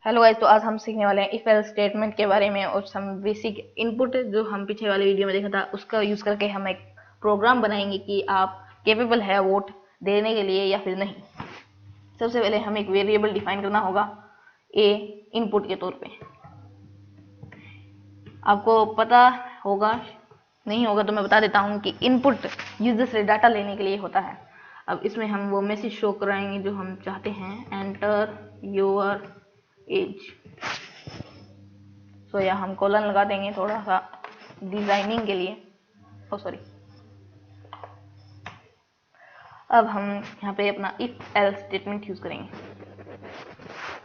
Hello guys, तो आज हम सीखने वाले हैं इफ एल्स स्टेटमेंट के बारे में और सम बेसिक इनपुट जो हम पीछे वाले वीडियो में देखा था उसका यूज करके हम एक प्रोग्राम बनाएंगे कि आप केपेबल है वोट देने के लिए या फिर नहीं। सबसे पहले हमें एक वेरिएबल डिफाइन करना होगा ए इनपुट के तौर पे। आपको पता होगा, नहीं होगा तो मैं बता देता हूँ कि इनपुट यूजर से डाटा लेने के लिए होता है। अब इसमें हम वो मैसेज शो कराएंगे जो हम चाहते हैं, एंटर योर एज। तो या हम कॉलन लगा देंगे थोड़ा सा डिजाइनिंग के लिए। ओ सॉरी। अब हम यहाँ पे अपना इफ एल्स स्टेटमेंट यूज करेंगे।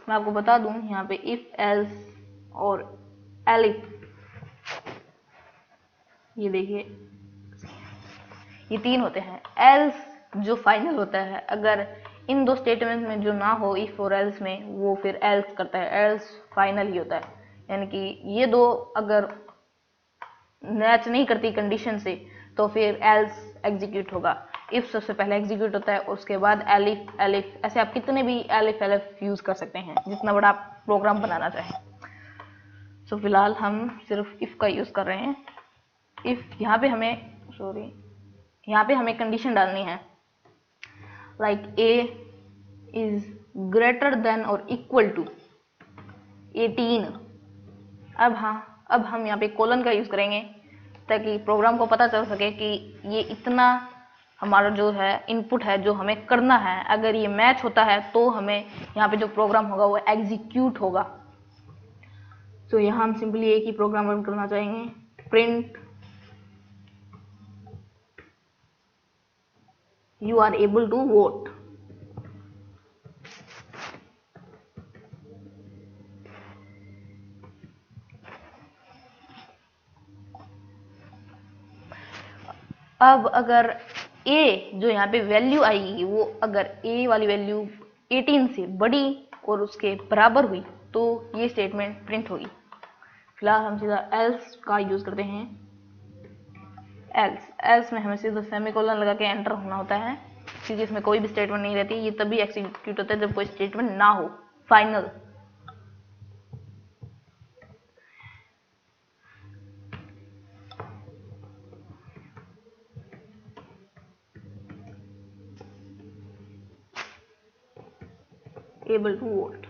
मैं आपको बता दूं यहाँ पे इफ एल्स और एलिफ, ये देखिए ये तीन होते हैं। एल्स जो फाइनल होता है, अगर इन दो स्टेटमेंट में जो ना हो इफ और एल्स में, वो फिर एल्स करता है, एल्स फाइनल ही होता है। यानी कि ये दो अगर मैच नहीं करती कंडीशन से तो फिर एल्स एग्जीक्यूट होगा। इफ सबसे पहले एग्जीक्यूट होता है, उसके बाद एलिफ एलिफ, ऐसे आप कितने भी एलिफ एलिफ यूज कर सकते हैं जितना बड़ा आप प्रोग्राम बनाना चाहें। सो फिलहाल हम सिर्फ इफ का यूज कर रहे हैं। इफ यहाँ पे हमें कंडीशन डालनी है, like a is greater than और इक्वल टू 18। अब हम यहाँ पे कोलन का यूज करेंगे ताकि प्रोग्राम को पता चल सके कि ये इतना हमारा जो है इनपुट है जो हमें करना है। अगर ये मैच होता है तो हमें यहाँ पे जो प्रोग्राम होगा वो एग्जीक्यूट होगा। तो यहाँ हम सिंपली एक ही प्रोग्राम रन करना चाहेंगे, print you are able to vote. अब अगर ए जो यहाँ पे वैल्यू आएगी वो अगर ए वाली वैल्यू 18 से बड़ी और उसके बराबर हुई तो ये स्टेटमेंट प्रिंट होगी। फिलहाल हम सीधा एल्स का यूज करते हैं। एल्स में हमें सीधा सेमीकोलन लगा के एंटर होना होता है, क्योंकि इसमें कोई भी स्टेटमेंट नहीं रहती। ये तभी एग्जीक्यूट होता है जब कोई स्टेटमेंट ना हो final. Able to vote.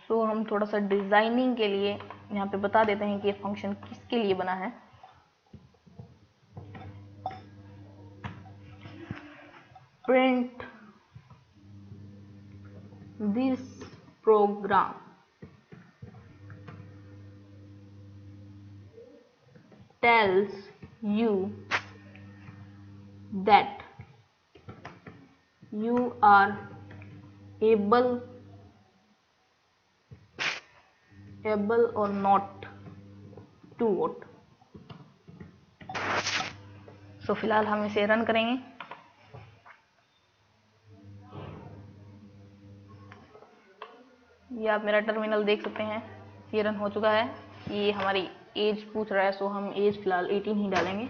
So हम थोड़ा सा डिजाइनिंग के लिए यहाँ पे बता देते हैं कि ये फंक्शन किसके लिए बना है। Print this program tells you that you are able or not to vote। सो फिलहाल हम इसे रन करेंगे। ये आप मेरा टर्मिनल देख सकते हैं, ये रन हो चुका है। ये हमारी एज पूछ रहा है, सो हम एज फिलहाल 18 ही डालेंगे।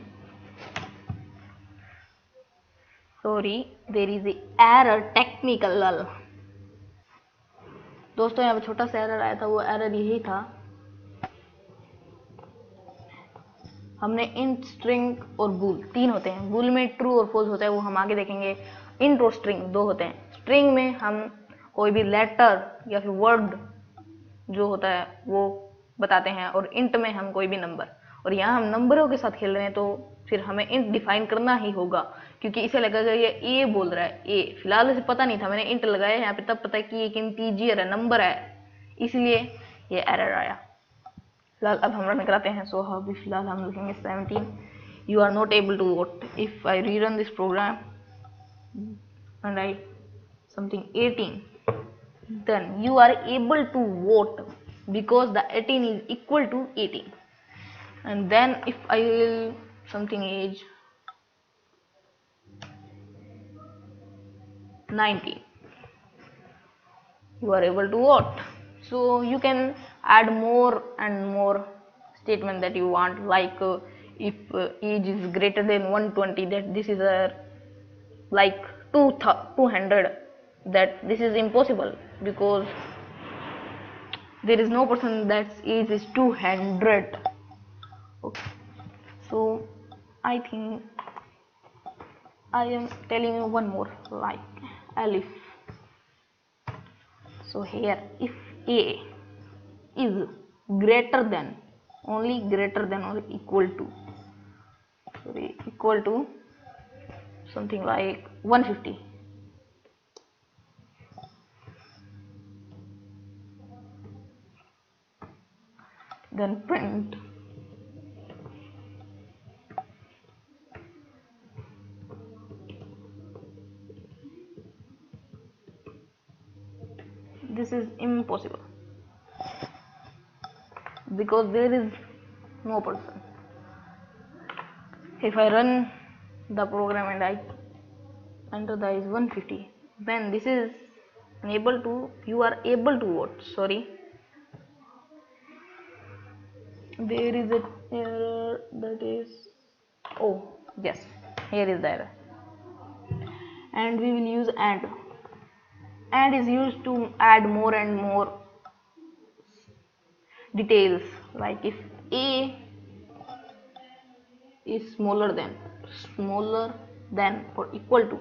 Sorry, there is error technical. दोस्तों यहाँ पे छोटा सा एरर आया था, वो एरर यही था, हमने इंट, स्ट्रिंग और बूल तीन होते हैं। बूल में ट्रू और फॉल्स होता है, वो हम आगे देखेंगे। इंट और स्ट्रिंग दो होते हैं। स्ट्रिंग में हम कोई भी लेटर या फिर वर्ड जो होता है वो बताते हैं, और इंट में हम कोई भी नंबर। और यहाँ हम नंबरों के साथ खेल रहे हैं तो फिर हमें इंट डिफाइन करना ही होगा, क्योंकि इसे लगेगा ये ए बोल रहा है। ए फिलहाल इसे पता नहीं था, मैंने इंट लगाया यहाँ पे, तब पता है कि एक इंटीजर है, नंबर है, इसलिए ये एरर आया। फिलहाल अब हम रन कराते हैं। सो अभी फिलहाल हम लिखेंगे 17, you are not able to vote. If I rerun this program and write something 18, then you are able to vote because the 18 is equal to 18। and then if I will something age 19, you are able to vote। so you can add more and more statement that you want, like if age is greater than 120, that this is a like 200, that this is impossible because there is no person that's age is 200. Okay. So I think I am telling you one more, like Alif. So here, if A is greater than, only greater than or equal to, equal to something like 150, then print this is impossible because there is no person. If I run the program and I enter the is 150, then this is unable to, you are able to vote. Sorry, there is a error, that is, oh yes, here is the error, and we will use and is used to add more and more details, like if A is smaller than or equal to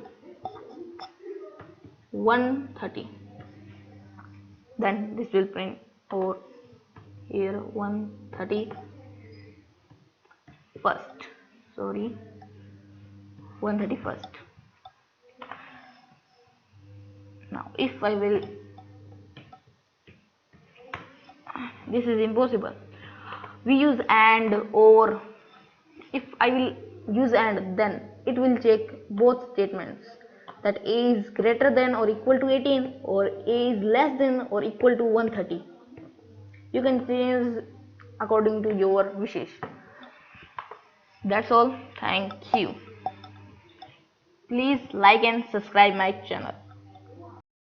130, then this will print over here 130 first, sorry, 131st. Now if I will, this is impossible, we use and, or if I will use and, then it will check both statements, that A is greater than or equal to 18 or A is less than or equal to 130. You can change according to your wishes. That's all. Thank you. Please like and subscribe my channel.